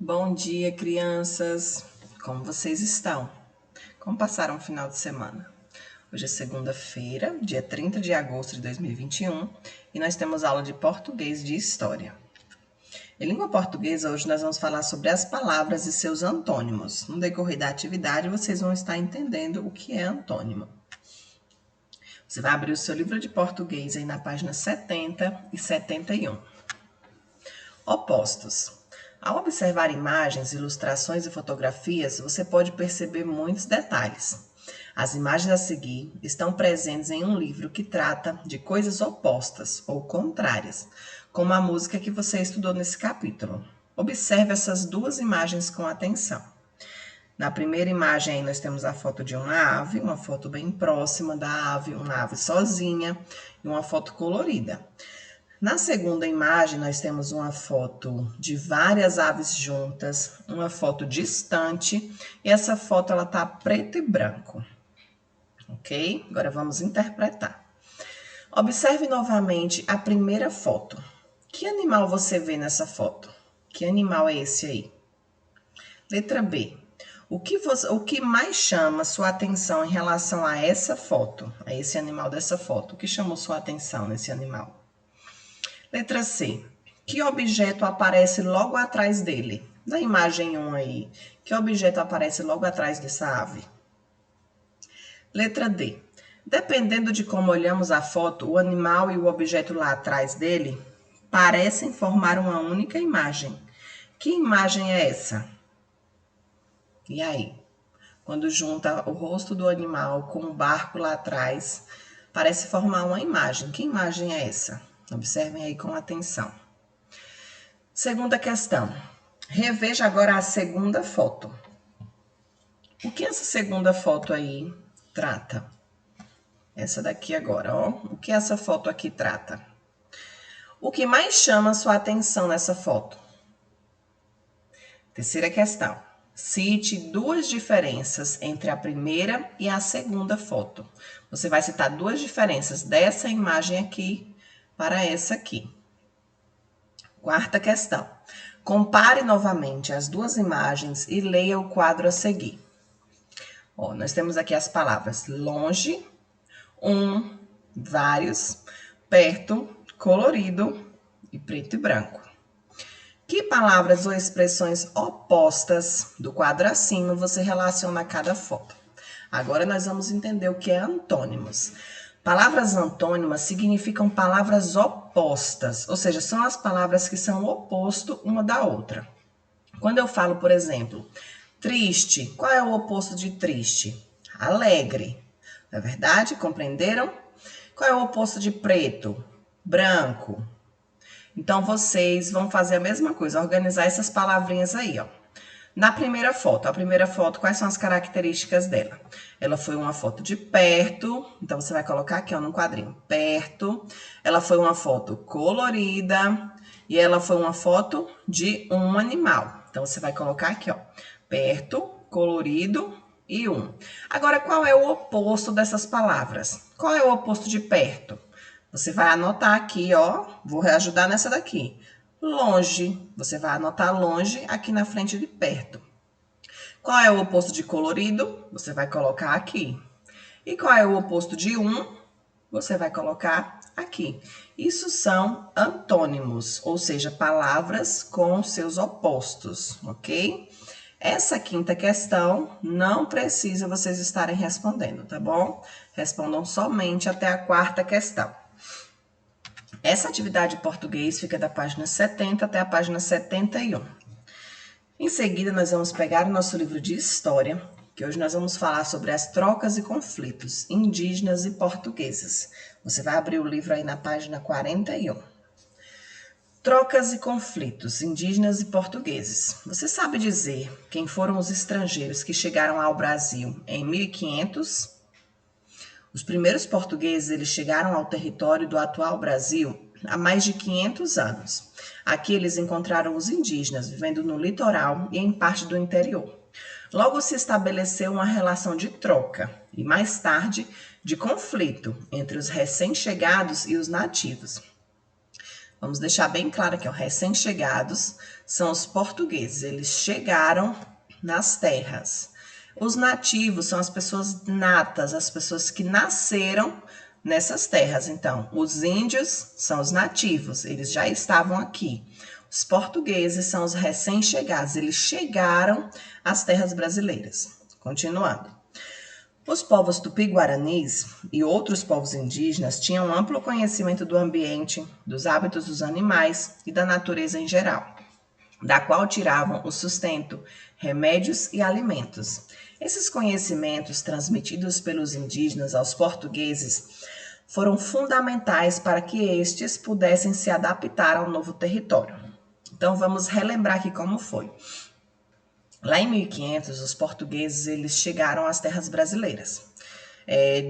Bom dia, crianças! Como vocês estão? Como passaram o final de semana? Hoje é segunda-feira, dia 30 de agosto de 2021, e nós temos aula de português e de história. Em língua portuguesa, hoje nós vamos falar sobre as palavras e seus antônimos. No decorrer da atividade, vocês vão estar entendendo o que é antônimo. Você vai abrir o seu livro de português aí na página 70 e 71. Opostos. Ao observar imagens, ilustrações e fotografias, você pode perceber muitos detalhes. As imagens a seguir estão presentes em um livro que trata de coisas opostas ou contrárias, como a música que você estudou nesse capítulo. Observe essas duas imagens com atenção. Na primeira imagem aí nós temos a foto de uma ave, uma foto bem próxima da ave, uma ave sozinha e uma foto colorida. Na segunda imagem, nós temos uma foto de várias aves juntas, uma foto distante, e essa foto ela tá preto e branco. Ok? Agora vamos interpretar. Observe novamente a primeira foto. Que animal você vê nessa foto? Que animal é esse aí? Letra B. O que mais chama sua atenção em relação a essa foto, a esse animal dessa foto? O que chamou sua atenção nesse animal? Letra C. Que objeto aparece logo atrás dele? Na imagem 1 aí, que objeto aparece logo atrás dessa ave? Letra D. Dependendo de como olhamos a foto, o animal e o objeto lá atrás dele parecem formar uma única imagem. Que imagem é essa? E aí? Quando junta o rosto do animal com o barco lá atrás, parece formar uma imagem. Que imagem é essa? Observem aí com atenção. Segunda questão. Reveja agora a segunda foto. O que essa segunda foto aí trata? Essa daqui agora, ó. O que essa foto aqui trata? O que mais chama sua atenção nessa foto? Terceira questão. Cite duas diferenças entre a primeira e a segunda foto. Você vai citar duas diferenças dessa imagem aqui para essa aqui. Quarta questão. Compare novamente as duas imagens e leia o quadro a seguir. Ó, nós temos aqui as palavras longe, vários, perto, colorido e preto e branco. Que palavras ou expressões opostas do quadro acima você relaciona a cada foto? Agora nós vamos entender o que é antônimos. Palavras antônimas significam palavras opostas, ou seja, são as palavras que são o oposto uma da outra. Quando eu falo, por exemplo, triste, qual é o oposto de triste? Alegre. Não é verdade? Compreenderam? Qual é o oposto de preto? Branco. Então, vocês vão fazer a mesma coisa, organizar essas palavrinhas aí, ó. Na primeira foto, quais são as características dela? Ela foi uma foto de perto, então você vai colocar aqui, ó, no quadrinho, perto. Ela foi uma foto colorida e ela foi uma foto de um animal. Então, você vai colocar aqui, ó, perto, colorido e um. Agora, qual é o oposto dessas palavras? Qual é o oposto de perto? Você vai anotar aqui, ó, vou ajudar nessa daqui. Longe, você vai anotar longe aqui na frente de perto. Qual é o oposto de colorido? Você vai colocar aqui. E qual é o oposto de Você vai colocar aqui. Isso são antônimos, ou seja, palavras com seus opostos, ok? Essa quinta questão não precisa vocês estarem respondendo, tá bom? Respondam somente até a quarta questão. Essa atividade de português fica da página 70 até a página 71. Em seguida, nós vamos pegar o nosso livro de história, que hoje nós vamos falar sobre as trocas e conflitos indígenas e portugueses. Você vai abrir o livro aí na página 41. Trocas e conflitos indígenas e portugueses. Você sabe dizer quem foram os estrangeiros que chegaram ao Brasil em 1500? Os primeiros portugueses eles chegaram ao território do atual Brasil há mais de 500 anos. Aqui eles encontraram os indígenas vivendo no litoral e em parte do interior. Logo se estabeleceu uma relação de troca e mais tarde de conflito entre os recém-chegados e os nativos. Vamos deixar bem claro aqui, ó, recém-chegados são os portugueses, eles chegaram nas terras. Os nativos são as pessoas natas, as pessoas que nasceram nessas terras. Então, os índios são os nativos, eles já estavam aqui. Os portugueses são os recém-chegados, eles chegaram às terras brasileiras. Continuando. Os povos tupi-guaranis e outros povos indígenas tinham amplo conhecimento do ambiente, dos hábitos dos animais e da natureza em geral, da qual tiravam o sustento, remédios e alimentos. Esses conhecimentos transmitidos pelos indígenas aos portugueses foram fundamentais para que estes pudessem se adaptar ao novo território. Então vamos relembrar aqui como foi. Lá em 1500, os portugueses eles chegaram às terras brasileiras.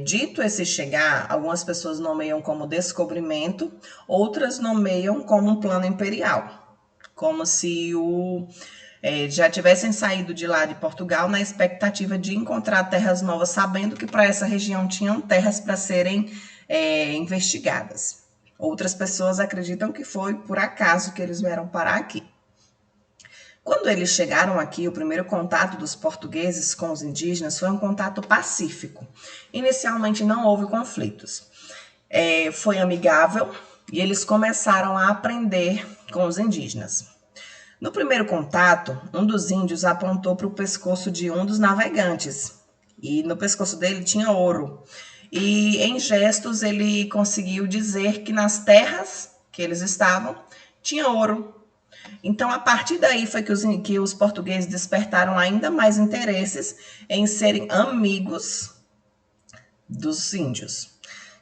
Dito esse chegar, algumas pessoas nomeiam como descobrimento, outras nomeiam como um plano imperial, como se já tivessem saído de lá de Portugal na expectativa de encontrar terras novas, sabendo que para essa região tinham terras para serem investigadas. Outras pessoas acreditam que foi por acaso que eles vieram parar aqui. Quando eles chegaram aqui, o primeiro contato dos portugueses com os indígenas foi um contato pacífico. Inicialmente não houve conflitos. Foi amigável e eles começaram a aprender com os indígenas. No primeiro contato, um dos índios apontou para o pescoço de um dos navegantes. E no pescoço dele tinha ouro. E em gestos ele conseguiu dizer que nas terras que eles estavam tinha ouro. Então, a partir daí foi que os portugueses despertaram ainda mais interesses em serem amigos dos índios.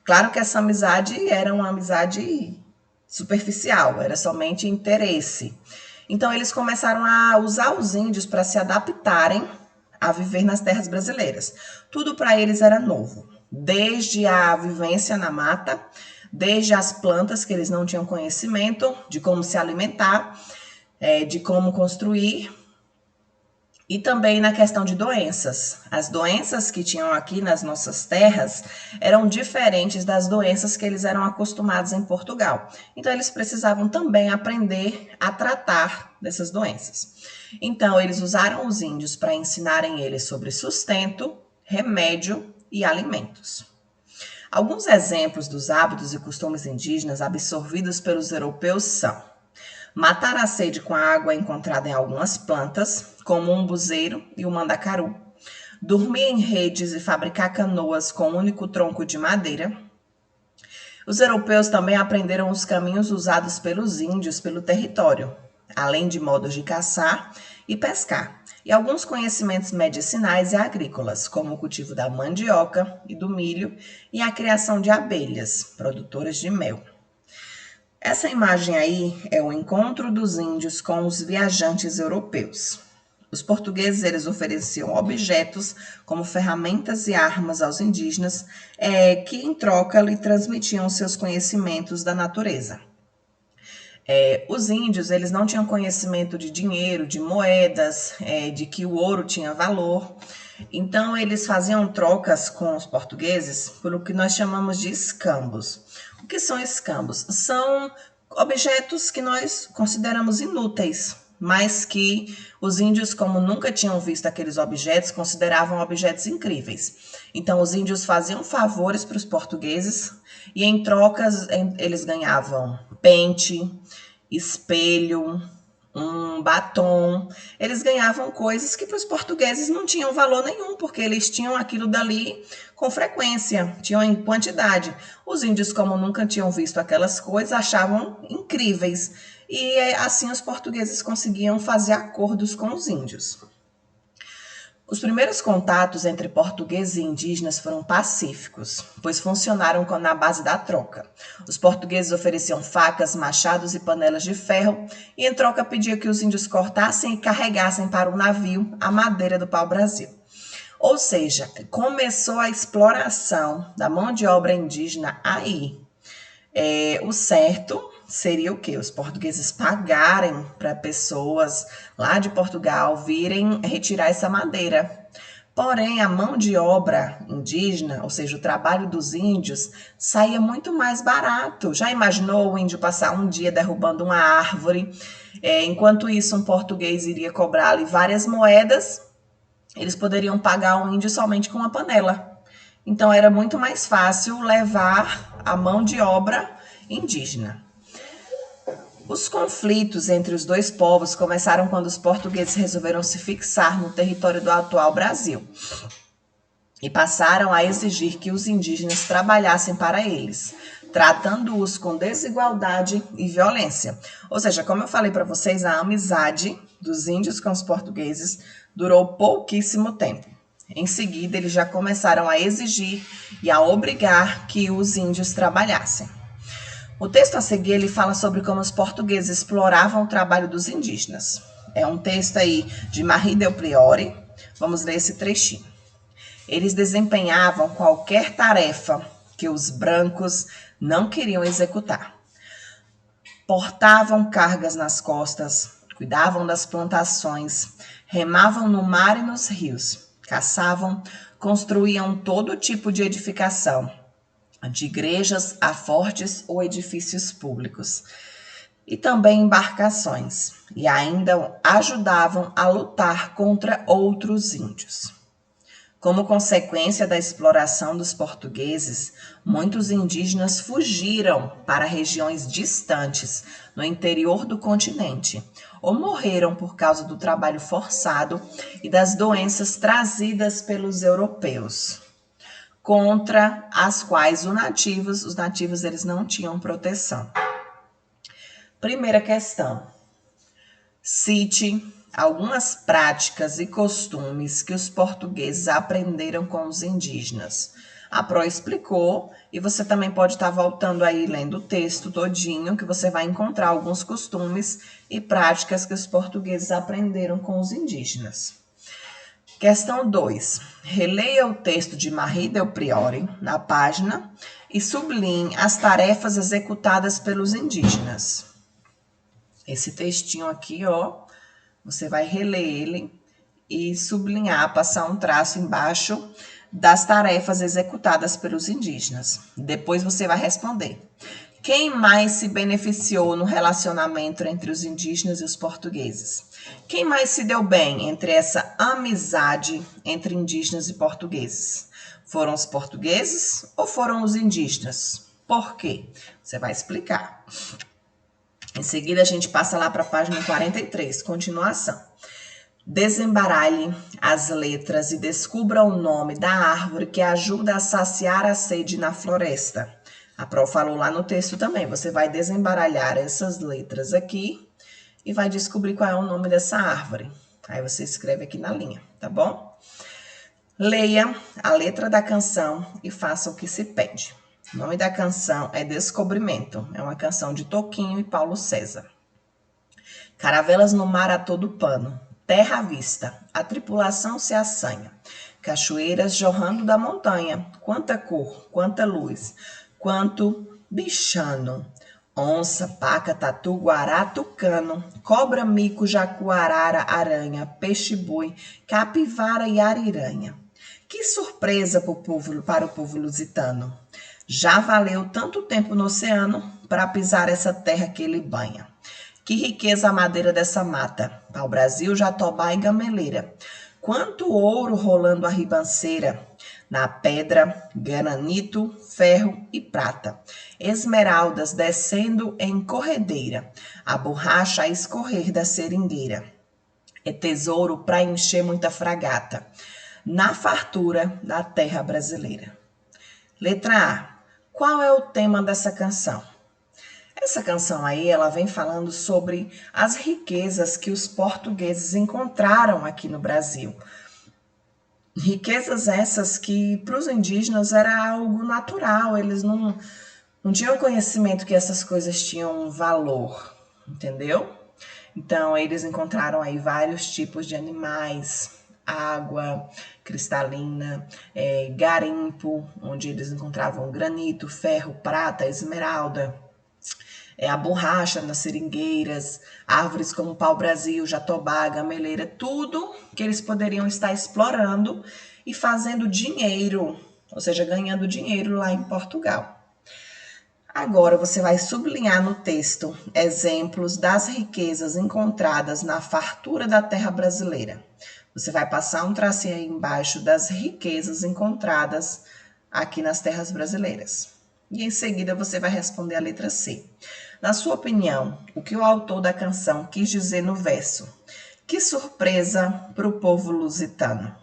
Claro que essa amizade era uma amizade superficial, era somente interesse. Então, eles começaram a usar os índios para se adaptarem a viver nas terras brasileiras. Tudo para eles era novo, desde a vivência na mata, desde as plantas que eles não tinham conhecimento de como se alimentar, de como construir, e também na questão de doenças. As doenças que tinham aqui nas nossas terras eram diferentes das doenças que eles eram acostumados em Portugal. Então, eles precisavam também aprender a tratar dessas doenças. Então, eles usaram os índios para ensinarem eles sobre sustento, remédio e alimentos. Alguns exemplos dos hábitos e costumes indígenas absorvidos pelos europeus são: matar a sede com a água encontrada em algumas plantas, como o umbuzeiro e o mandacaru. Dormir em redes e fabricar canoas com um único tronco de madeira. Os europeus também aprenderam os caminhos usados pelos índios pelo território, além de modos de caçar e pescar, e alguns conhecimentos medicinais e agrícolas, como o cultivo da mandioca e do milho e a criação de abelhas, produtoras de mel. Essa imagem aí é o encontro dos índios com os viajantes europeus. Os portugueses eles ofereciam objetos como ferramentas e armas aos indígenas, que em troca lhe transmitiam seus conhecimentos da natureza. Os índios eles não tinham conhecimento de dinheiro, de moedas, de que o ouro tinha valor. Então, eles faziam trocas com os portugueses por o que nós chamamos de escambos. O que são escambos? São objetos que nós consideramos inúteis, mas que os índios, como nunca tinham visto aqueles objetos, consideravam objetos incríveis. Então, os índios faziam favores para os portugueses e, em trocas, eles ganhavam pente, espelho, um batom. Eles ganhavam coisas que para os portugueses não tinham valor nenhum, porque eles tinham aquilo dali com frequência, tinham em quantidade. Os índios, como nunca tinham visto aquelas coisas, achavam incríveis. E assim os portugueses conseguiam fazer acordos com os índios. Os primeiros contatos entre portugueses e indígenas foram pacíficos, pois funcionaram na base da troca. Os portugueses ofereciam facas, machados e panelas de ferro, e em troca pediam que os índios cortassem e carregassem para o navio a madeira do pau-brasil. Ou seja, começou a exploração da mão de obra indígena aí. O certo seria o quê? Os portugueses pagarem para pessoas lá de Portugal virem retirar essa madeira, Porém, a mão de obra indígena, ou seja, o trabalho dos índios, saía muito mais barato. Já imaginou o índio passar um dia derrubando uma árvore? Enquanto isso, um português iria cobrar ali várias moedas, eles poderiam pagar o índio somente com uma panela. Então, era muito mais fácil levar a mão de obra indígena. Os conflitos entre os dois povos começaram quando os portugueses resolveram se fixar no território do atual Brasil e passaram a exigir que os indígenas trabalhassem para eles, tratando-os com desigualdade e violência. Ou seja, como eu falei para vocês, a amizade dos índios com os portugueses durou pouquíssimo tempo. Em seguida, eles já começaram a exigir e a obrigar que os índios trabalhassem. O texto a seguir ele fala sobre como os portugueses exploravam o trabalho dos indígenas. É um texto aí de Marie del Priore. Vamos ler esse trechinho. Eles desempenhavam qualquer tarefa que os brancos não queriam executar. Portavam cargas nas costas, cuidavam das plantações, remavam no mar e nos rios, caçavam, construíam todo tipo de edificação, de igrejas a fortes ou edifícios públicos, e também embarcações, e ainda ajudavam a lutar contra outros índios. Como consequência da exploração dos portugueses, muitos indígenas fugiram para regiões distantes no interior do continente, ou morreram por causa do trabalho forçado e das doenças trazidas pelos europeus, contra as quais os nativos eles não tinham proteção. Primeira questão. Cite algumas práticas e costumes que os portugueses aprenderam com os indígenas. A Pro explicou e você também pode estar voltando aí lendo o texto todinho que você vai encontrar alguns costumes e práticas que os portugueses aprenderam com os indígenas. Questão 2. Releia o texto de Marie del Priore na página e sublinhe as tarefas executadas pelos indígenas. Esse textinho aqui, ó, você vai reler ele e sublinhar, passar um traço embaixo das tarefas executadas pelos indígenas. Depois você vai responder. Quem mais se beneficiou no relacionamento entre os indígenas e os portugueses? Quem mais se deu bem entre essa amizade entre indígenas e portugueses? Foram os portugueses ou foram os indígenas? Por quê? Você vai explicar. Em seguida, a gente passa lá para a página 43, continuação. Desembaralhe as letras e descubra o nome da árvore que ajuda a saciar a sede na floresta. A Pro falou lá no texto também. Você vai desembaralhar essas letras aqui e vai descobrir qual é o nome dessa árvore. Aí você escreve aqui na linha, tá bom? Leia a letra da canção e faça o que se pede. O nome da canção é Descobrimento. É uma canção de Toquinho e Paulo César. Caravelas no mar a todo pano. Terra à vista. A tripulação se assanha. Cachoeiras jorrando da montanha. Quanta cor, quanta luz. Quanto bichano. Onça, paca, tatu, guará, tucano, cobra, mico, jacu, arara, aranha, peixe-boi, capivara e ariranha. Que surpresa para o povo lusitano. Já valeu tanto tempo no oceano para pisar essa terra que ele banha. Que riqueza a madeira dessa mata, pau-brasil, jatobá e gameleira. Quanto ouro rolando a ribanceira, na pedra, granito, ferro e prata. Esmeraldas descendo em corredeira, a borracha a escorrer da seringueira. É tesouro para encher muita fragata, na fartura da terra brasileira. Letra A. Qual é o tema dessa canção? Essa canção aí, ela vem falando sobre as riquezas que os portugueses encontraram aqui no Brasil. Riquezas essas que para os indígenas era algo natural, eles não tinham conhecimento que essas coisas tinham um valor, entendeu? Então, eles encontraram aí vários tipos de animais, água cristalina, garimpo, onde eles encontravam granito, ferro, prata, esmeralda. a borracha nas seringueiras, árvores como pau-brasil, jatobá, gameleira, tudo que eles poderiam estar explorando e fazendo dinheiro, ou seja, ganhando dinheiro lá em Portugal. Agora você vai sublinhar no texto exemplos das riquezas encontradas na fartura da terra brasileira. Você vai passar um tracinho aí embaixo das riquezas encontradas aqui nas terras brasileiras. E em seguida você vai responder a letra C. Na sua opinião, o que o autor da canção quis dizer no verso? Que surpresa para o povo lusitano.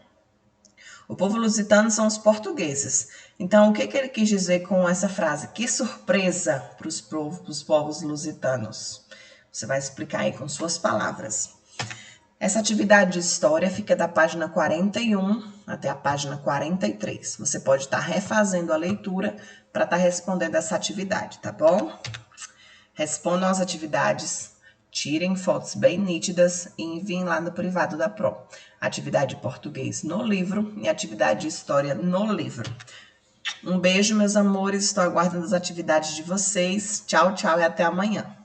O povo lusitano são os portugueses. Então, o que ele quis dizer com essa frase? Que surpresa para os povos lusitanos. Você vai explicar aí com suas palavras. Essa atividade de história fica da página 41 até a página 43. Você pode estar refazendo a leitura para estar respondendo essa atividade, tá bom? Respondam as atividades, tirem fotos bem nítidas e enviem lá no privado da Pro. Atividade de português no livro e atividade de história no livro. Um beijo, meus amores. Estou aguardando as atividades de vocês. Tchau, tchau e até amanhã.